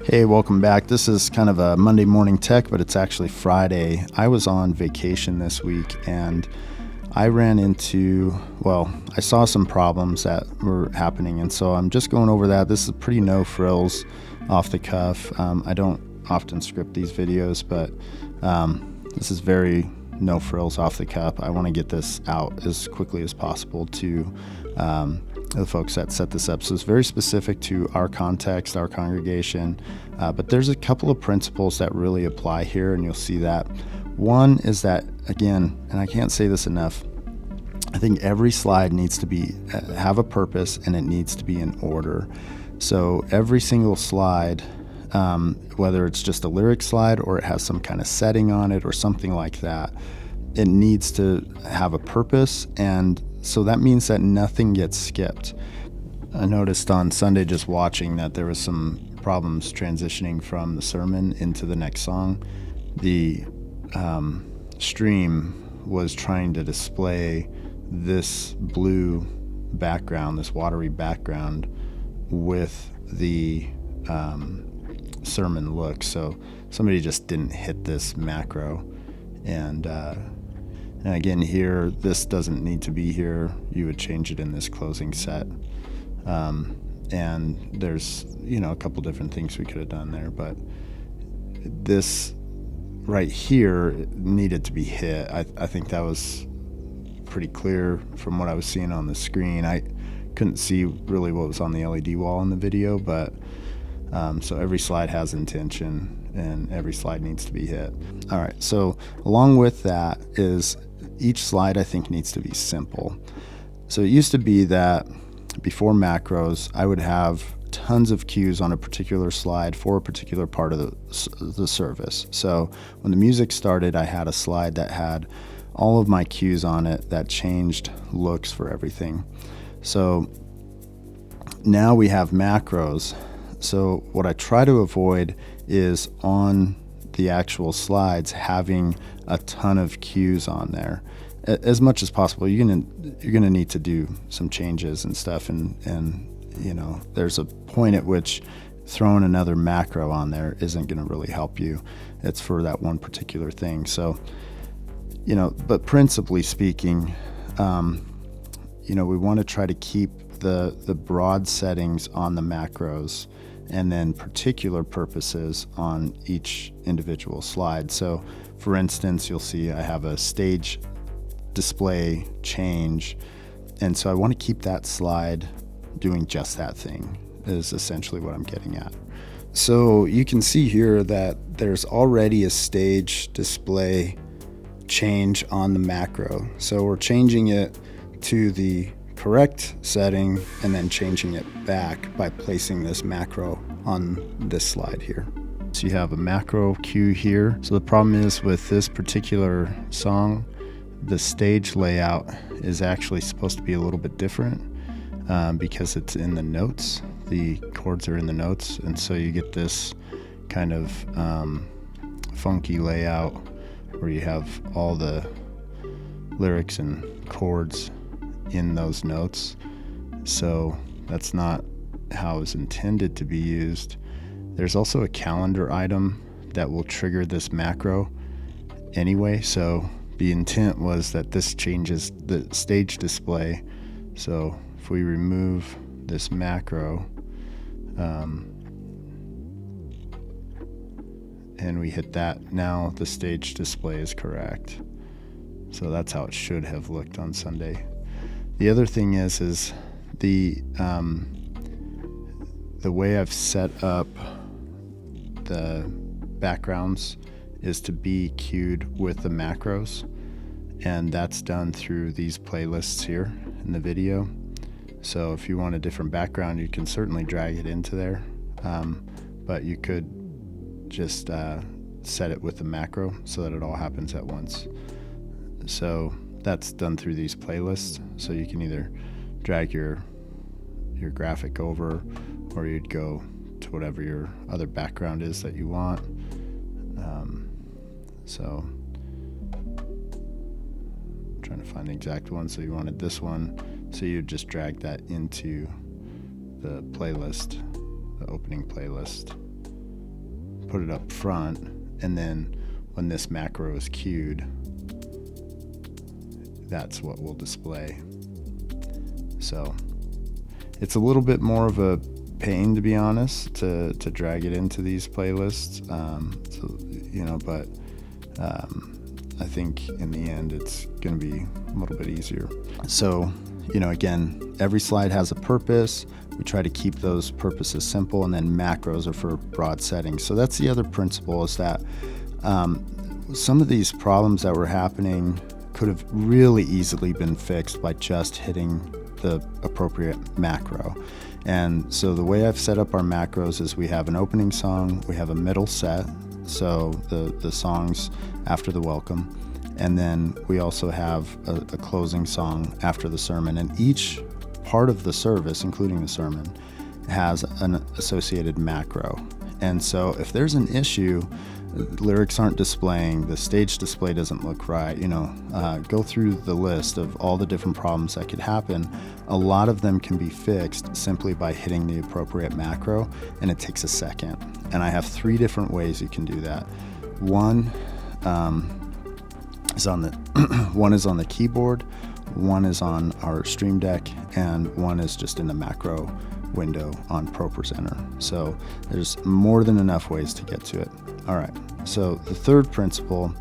Hey, welcome back. This is kind of a Monday morning tech, but it's actually Friday. I was on vacation this week and I ran into, I saw some problems that were happening, and so I'm just going over that. This is pretty no frills, off the cuff. I don't often script these videos, but this is very no frills, off the cuff. I want to get this out as quickly as possible to the folks that set this up. So it's very specific to our context, our congregation, but there's a couple of principles that really apply here, and you'll see that. One is that, again, and I can't say this enough, I think every slide needs to have a purpose, and it needs to be in order. So every single slide, whether it's just a lyric slide or it has some kind of setting on it or something like that, it needs to have a purpose, and so that means that nothing gets skipped. I noticed on Sunday just watching that there was some problems transitioning from the sermon into the next song. The stream was trying to display this blue background, this watery background, with the sermon look. So somebody just didn't hit this macro, and again here, this doesn't need to be here. You would change it in this closing set, and there's a couple different things we could have done there, but this right here needed to be hit. I think that was pretty clear from what I was seeing on the screen. I couldn't see really what was on the LED wall in the video, but so every slide has intention and every slide needs to be hit. All right, so along with that is each slide, I think, needs to be simple. So it used to be that before macros, I would have tons of cues on a particular slide for a particular part of the service. So when the music started, I had a slide that had all of my cues on it that changed looks for everything. So now we have macros. So what I try to avoid is on the actual slides having a ton of cues on there. As much as possible, you're gonna need to do some changes and stuff, and there's a point at which throwing another macro on there isn't gonna really help you. It's for that one particular thing. So but principally speaking, we want to try to keep the broad settings on the macros, and then particular purposes on each individual slide. So for instance, you'll see I have a stage display change, and so I want to keep that slide doing just that thing, is essentially what I'm getting at. So you can see here that there's already a stage display change on the macro. So we're changing it to the correct setting and then changing it back by placing this macro on this slide here. So you have a macro cue here. So the problem is with this particular song, the stage layout is actually supposed to be a little bit different because it's in the notes. The chords are in the notes, and so you get this kind of funky layout where you have all the lyrics and chords in those notes. So that's not how it was intended to be used. There's also a calendar item that will trigger this macro anyway. So the intent was that this changes the stage display. So if we remove this macro and we hit that, now the stage display is correct. So that's how it should have looked on Sunday. The other thing is the way I've set up the backgrounds is to be cued with the macros, and that's done through these playlists here in the video. So if you want a different background, you can certainly drag it into there, but you could just set it with the macro so that it all happens at once. So that's done through these playlists. So you can either drag your graphic over, or you'd go to whatever your other background is that you want. So I'm trying to find the exact one. So you wanted this one, so you just drag that into the playlist, the opening playlist. put it up front, and then when this macro is queued, that's what we'll display. So it's a little bit more of a pain, to be honest, to drag it into these playlists. But I think in the end it's going to be a little bit easier. So, again, every slide has a purpose. We try to keep those purposes simple, and then macros are for broad settings. So that's the other principle, is that some of these problems that were happening could have really easily been fixed by just hitting the appropriate macro. And so the way I've set up our macros is we have an opening song, we have a middle set, so the songs after the welcome, and then we also have a closing song after the sermon. And each part of the service, including the sermon, has an associated macro. And so if there's an issue, lyrics aren't displaying, the stage display doesn't look right, go through the list of all the different problems that could happen. A lot of them can be fixed simply by hitting the appropriate macro, and it takes a second. And I have 3 different ways you can do that. One is on the keyboard, one is on our Stream Deck, and one is just in the macro window on ProPresenter. So there's more than enough ways to get to it. All right, so the third principle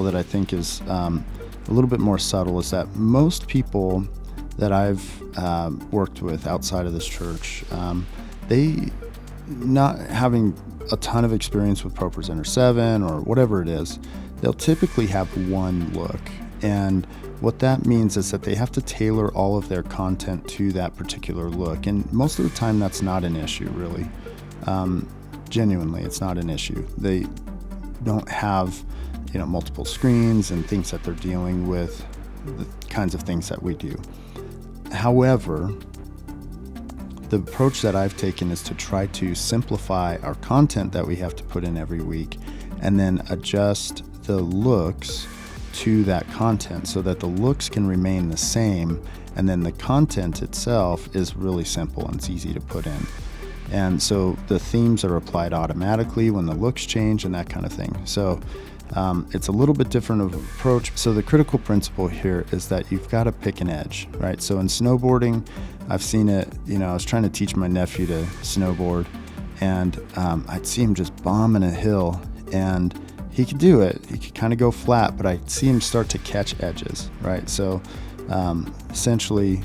that I think is a little bit more subtle is that most people that I've worked with outside of this church, they, not having a ton of experience with ProPresenter 7 or whatever it is, they'll typically have one look. And what that means is that they have to tailor all of their content to that particular look. And most of the time that's not an issue, really. Genuinely, it's not an issue. They don't have, multiple screens and things that they're dealing with, the kinds of things that we do. However, the approach that I've taken is to try to simplify our content that we have to put in every week, and then adjust the looks to that content so that the looks can remain the same, and then the content itself is really simple and it's easy to put in. And so the themes are applied automatically when the looks change and that kind of thing. So it's a little bit different of an approach. So the critical principle here is that you've got to pick an edge, right? So in snowboarding, I've seen it, I was trying to teach my nephew to snowboard, and I'd see him just bombing a hill, and he could do it. He could kind of go flat, but I'd see him start to catch edges, right? So essentially,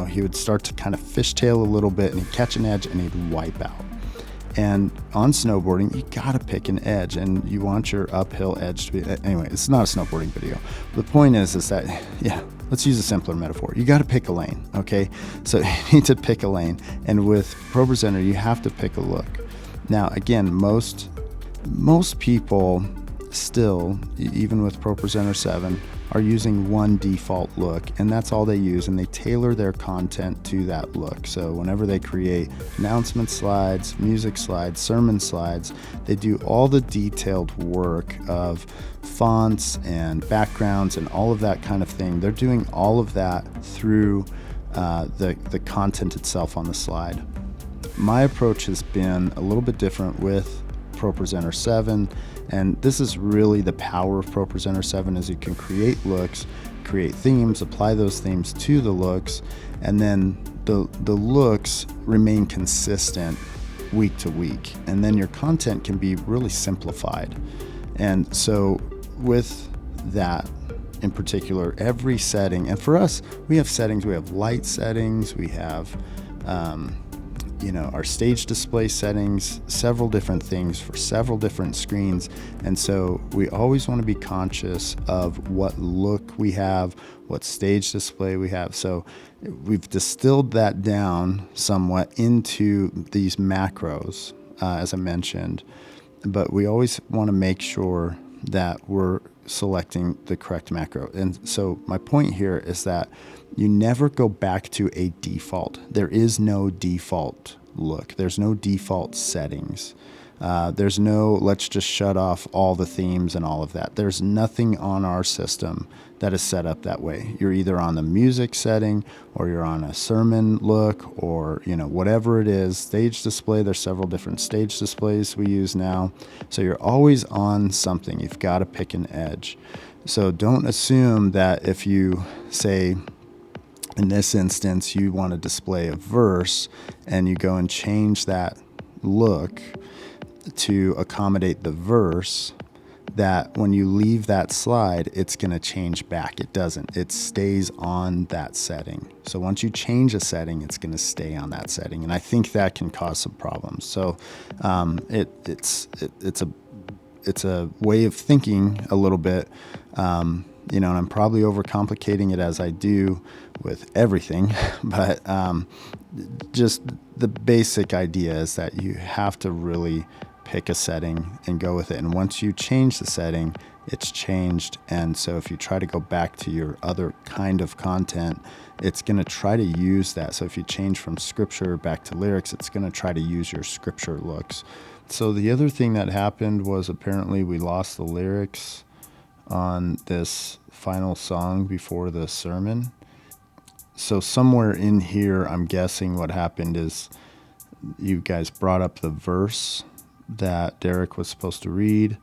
he would start to kind of fishtail a little bit, and he'd catch an edge and he'd wipe out. And on snowboarding, you gotta pick an edge, and you want your uphill edge to be, anyway, it's not a snowboarding video. The point is that, let's use a simpler metaphor. You gotta pick a lane, okay? So you need to pick a lane, and with ProPresenter, you have to pick a look. Now, again, most people still, even with ProPresenter 7, are using one default look, and that's all they use, and they tailor their content to that look. So whenever they create announcement slides, music slides, sermon slides, they do all the detailed work of fonts and backgrounds and all of that kind of thing. They're doing all of that through the content itself on the slide. My approach has been a little bit different with ProPresenter 7, and this is really the power of ProPresenter 7, is you can create looks, create themes, apply those themes to the looks, and then the looks remain consistent week to week, and then your content can be really simplified. And so with that in particular, every setting, and for us, we have settings, we have light settings, we have our stage display settings, several different things for several different screens. And so we always want to be conscious of what look we have, what stage display we have. So we've distilled that down somewhat into these macros, as I mentioned, but we always want to make sure that we're selecting the correct macro. And so my point here is that you never go back to a default. There is no default look. There's no default settings. There's no, let's just shut off all the themes and all of that. There's nothing on our system that is set up that way. You're either on the music setting or you're on a sermon look or, whatever it is. Stage display, there's several different stage displays we use now. So you're always on something. You've got to pick an edge. So don't assume that if you say, in this instance, you want to display a verse and you go and change that look to accommodate the verse, that when you leave that slide, it's going to change back. It doesn't. It stays on that setting. So once you change a setting, it's going to stay on that setting. And I think that can cause some problems. So it's a way of thinking a little bit, and I'm probably overcomplicating it as I do with everything, but just the basic idea is that you have to really pick a setting and go with it. And once you change the setting, it's changed. And so if you try to go back to your other kind of content, it's going to try to use that. So if you change from scripture back to lyrics, it's going to try to use your scripture looks. So the other thing that happened was apparently we lost the lyrics on this final song before the sermon. So somewhere in here, I'm guessing what happened is you guys brought up the verse that Derek was supposed to read,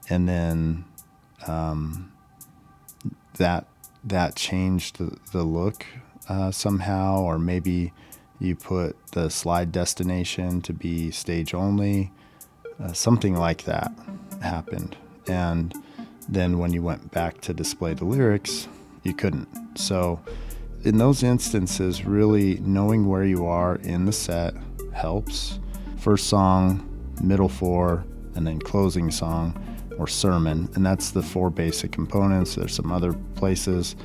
and then that changed the look somehow, or maybe you put the slide destination to be stage only, something like that happened. And then when you went back to display the lyrics, you couldn't. So in those instances, really knowing where you are in the set helps. First song, middle four, and then closing song or sermon. And that's the four basic components. There's some other places.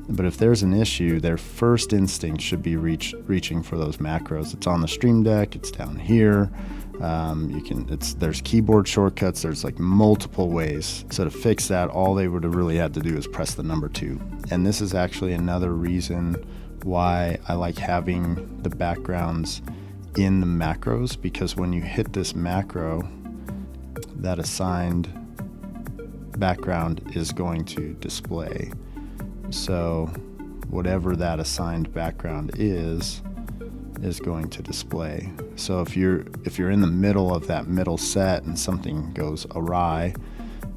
But if there's an issue, their first instinct should be reaching for those macros. It's on the Stream Deck. It's down here. There's keyboard shortcuts. There's like multiple ways. So to fix that, all they would have really had to do is press the number 2. And this is actually another reason why I like having the backgrounds in the macros, because when you hit this macro, that assigned background is going to display. So whatever that assigned background is going to display. So if you're in the middle of that middle set and something goes awry,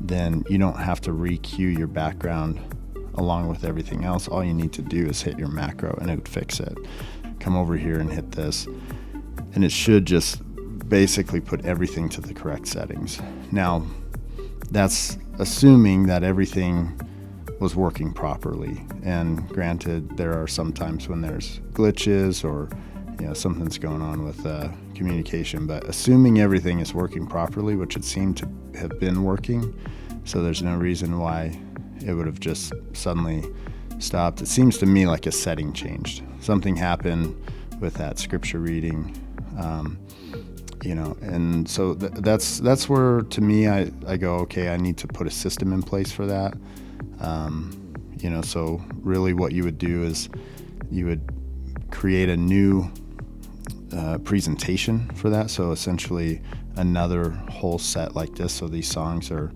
then you don't have to re-cue your background along with everything else. All you need to do is hit your macro and it would fix it. Come over here and hit this, and it should just basically put everything to the correct settings. Now, that's assuming that everything was working properly. And granted, there are some times when there's glitches or something's going on with communication, but assuming everything is working properly, which it seemed to have been working, so there's no reason why it would have just suddenly stopped. It seems to me like a setting changed. Something happened with that scripture reading, and so that's where, to me, I go, okay, I need to put a system in place for that. So really what you would do is you would create a new presentation for that. So essentially another whole set like this. So these songs are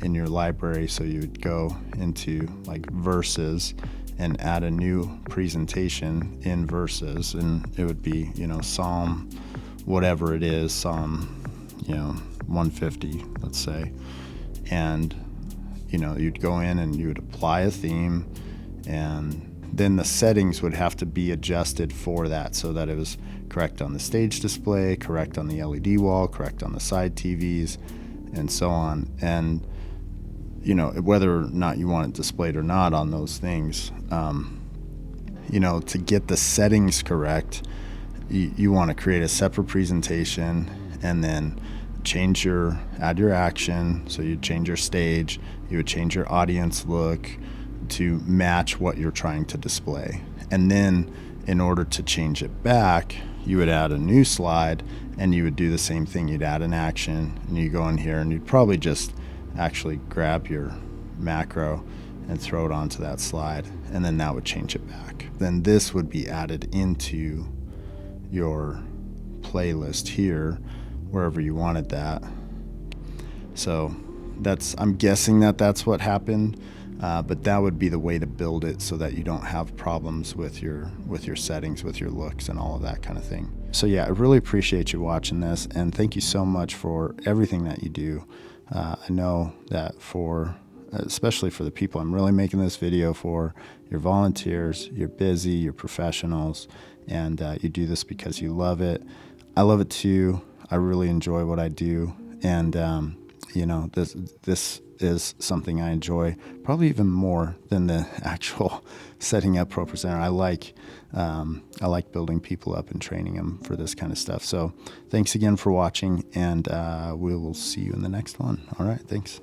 in your library. So you would go into like verses and add a new presentation in verses, and it would be, Psalm, whatever it is, Psalm, 150, let's say. And, you'd go in and you would apply a theme, and then the settings would have to be adjusted for that so that it was correct on the stage display, correct on the LED wall, correct on the side TVs, and so on. And, whether or not you want it displayed or not on those things, to get the settings correct, you want to create a separate presentation and then add your action. So you'd change your stage, you would change your audience look to match what you're trying to display. And then in order to change it back, you would add a new slide and you would do the same thing. You'd add an action and you go in here and you'd probably just actually grab your macro and throw it onto that slide, and then that would change it back. Then this would be added into your playlist here wherever you wanted that. So I'm guessing that's what happened, but that would be the way to build it so that you don't have problems with your settings, with your looks and all of that kind of thing. So yeah, I really appreciate you watching this, and thank you so much for everything that you do. I know that especially for the people I'm really making this video for, you're volunteers, you're busy, you're professionals, and you do this because you love it. I love it too. I really enjoy what I do, and this is something I enjoy probably even more than the actual setting up ProPresenter. I like building people up and training them for this kind of stuff. So thanks again for watching, and we will see you in the next one. All right, thanks.